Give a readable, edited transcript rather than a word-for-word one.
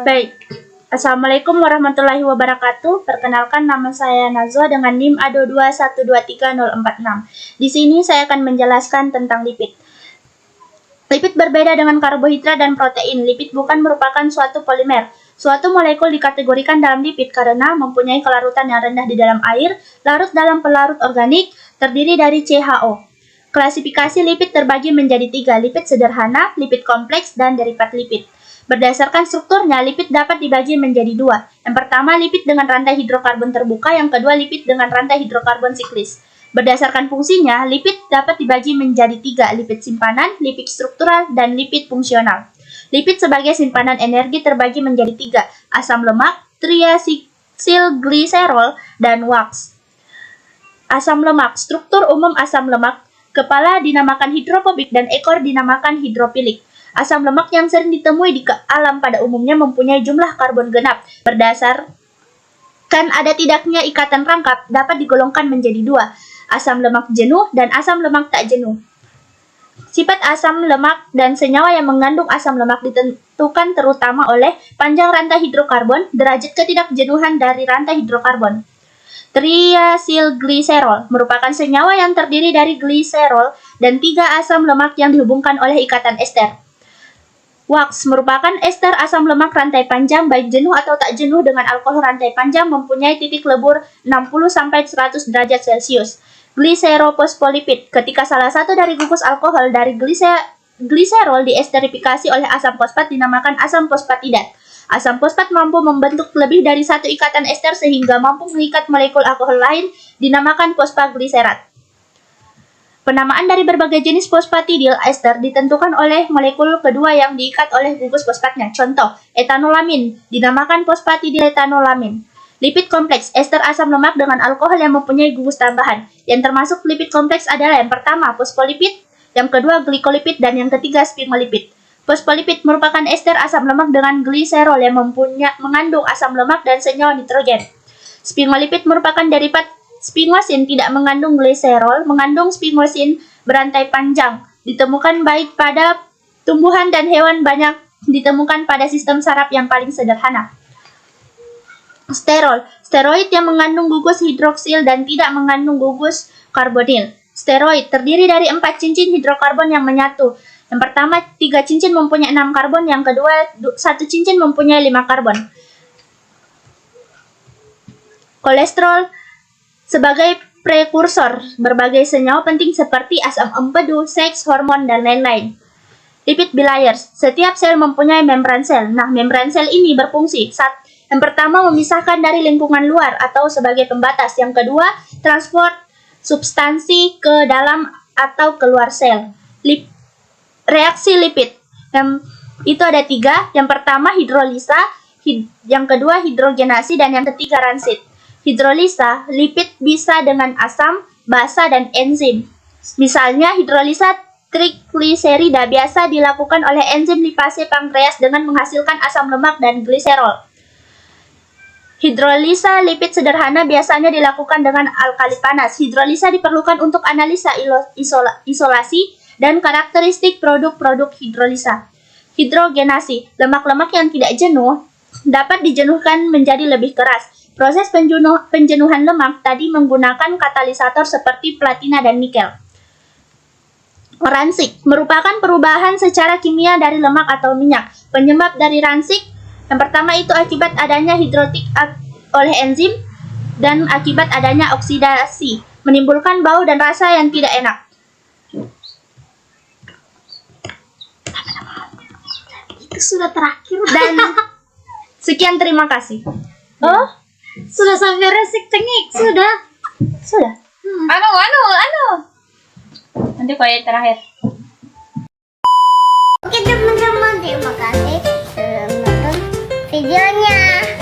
Baik, Assalamualaikum warahmatullahi wabarakatuh. Perkenalkan, nama saya Nazwa dengan NIM A221230046. Di sini saya akan menjelaskan tentang lipid. Lipid berbeda dengan karbohidrat dan protein. Lipid bukan merupakan suatu polimer. Suatu molekul dikategorikan dalam lipid karena mempunyai kelarutan yang rendah di dalam air, larut dalam pelarut organik, terdiri dari CHO. Klasifikasi lipid terbagi menjadi 3, lipid sederhana, lipid kompleks, dan derivat lipid. Berdasarkan strukturnya, lipid dapat dibagi menjadi 2. Yang pertama, lipid dengan rantai hidrokarbon terbuka, yang kedua, lipid dengan rantai hidrokarbon siklis. Berdasarkan fungsinya, lipid dapat dibagi menjadi 3, lipid simpanan, lipid struktural, dan lipid fungsional. Lipid sebagai simpanan energi terbagi menjadi 3, asam lemak, triacylglycerol, dan wax. Asam lemak, struktur umum asam lemak, kepala dinamakan hidrofobik dan ekor dinamakan hidrofilik. Asam lemak yang sering ditemui di alam pada umumnya mempunyai jumlah karbon genap. Berdasarkan ada tidaknya ikatan rangkap, dapat digolongkan menjadi 2, asam lemak jenuh dan asam lemak tak jenuh. Sifat asam lemak dan senyawa yang mengandung asam lemak ditentukan terutama oleh panjang rantai hidrokarbon, derajat ketidakjenuhan dari rantai hidrokarbon. Triacylglycerol merupakan senyawa yang terdiri dari gliserol dan 3 asam lemak yang dihubungkan oleh ikatan ester. Wax merupakan ester asam lemak rantai panjang baik jenuh atau tak jenuh dengan alkohol rantai panjang mempunyai titik lebur 60-100 derajat Celcius. Gliserophospholipid, ketika salah satu dari gugus alkohol dari gliserol diesterifikasi oleh asam fosfat dinamakan asam fosfatidat. Asam fosfat mampu membentuk lebih dari 1 ikatan ester sehingga mampu mengikat molekul alkohol lain dinamakan fosfagliserat. Penamaan dari berbagai jenis fosfatidil ester ditentukan oleh molekul kedua yang diikat oleh gugus fosfatnya. Contoh, etanolamin dinamakan fosfatidil etanolamin. Lipid kompleks, ester asam lemak dengan alkohol yang mempunyai gugus tambahan. Yang termasuk lipid kompleks adalah yang pertama, fosfolipid, yang kedua, glikolipid, dan yang ketiga, sphingolipid. Fosfolipid merupakan ester asam lemak dengan gliserol yang mengandung asam lemak dan senyawa nitrogen. Sphingolipid merupakan derivat sphingosine, tidak mengandung gliserol, mengandung sphingosine berantai panjang. Ditemukan baik pada tumbuhan dan hewan, banyak ditemukan pada sistem saraf yang paling sederhana. Sterol, steroid yang mengandung gugus hidroksil dan tidak mengandung gugus karbonil. Steroid terdiri dari 4 cincin hidrokarbon yang menyatu. Yang pertama, 3 cincin mempunyai 6 karbon, yang kedua, 1 cincin mempunyai 5 karbon. Kolesterol sebagai prekursor berbagai senyawa penting seperti asam empedu, seks, hormon, dan lain-lain. Lipid bilayers, setiap sel mempunyai membran sel. Nah, membran sel ini berfungsi yang pertama memisahkan dari lingkungan luar atau sebagai pembatas. Yang kedua, transport substansi ke dalam atau keluar sel. Reaksi lipid, itu ada 3. Yang pertama hidrolisa, yang kedua hidrogenasi, dan yang ketiga transit. Hidrolisa, lipid bisa dengan asam, basa, dan enzim. Misalnya, hidrolisa trigliserida biasa dilakukan oleh enzim lipase pankreas dengan menghasilkan asam lemak dan gliserol. Hidrolisa lipid sederhana biasanya dilakukan dengan alkali panas. Hidrolisa diperlukan untuk analisa isolasi dan karakteristik produk-produk hidrolisa. Hidrogenasi, lemak-lemak yang tidak jenuh dapat dijenuhkan menjadi lebih keras. Proses penjenuhan lemak tadi menggunakan katalisator seperti platina dan nikel. Ransik merupakan perubahan secara kimia dari lemak atau minyak. Penyebab dari ransik, yang pertama itu akibat adanya hidrotik oleh enzim dan akibat adanya oksidasi, menimbulkan bau dan rasa yang tidak enak. Itu sudah terakhir. Dan sekian, terima kasih. Oh, sudah sampai resik cengik, sudah. Anu. Nanti yang terakhir. Oke teman-teman, terima kasih sudah menonton videonya.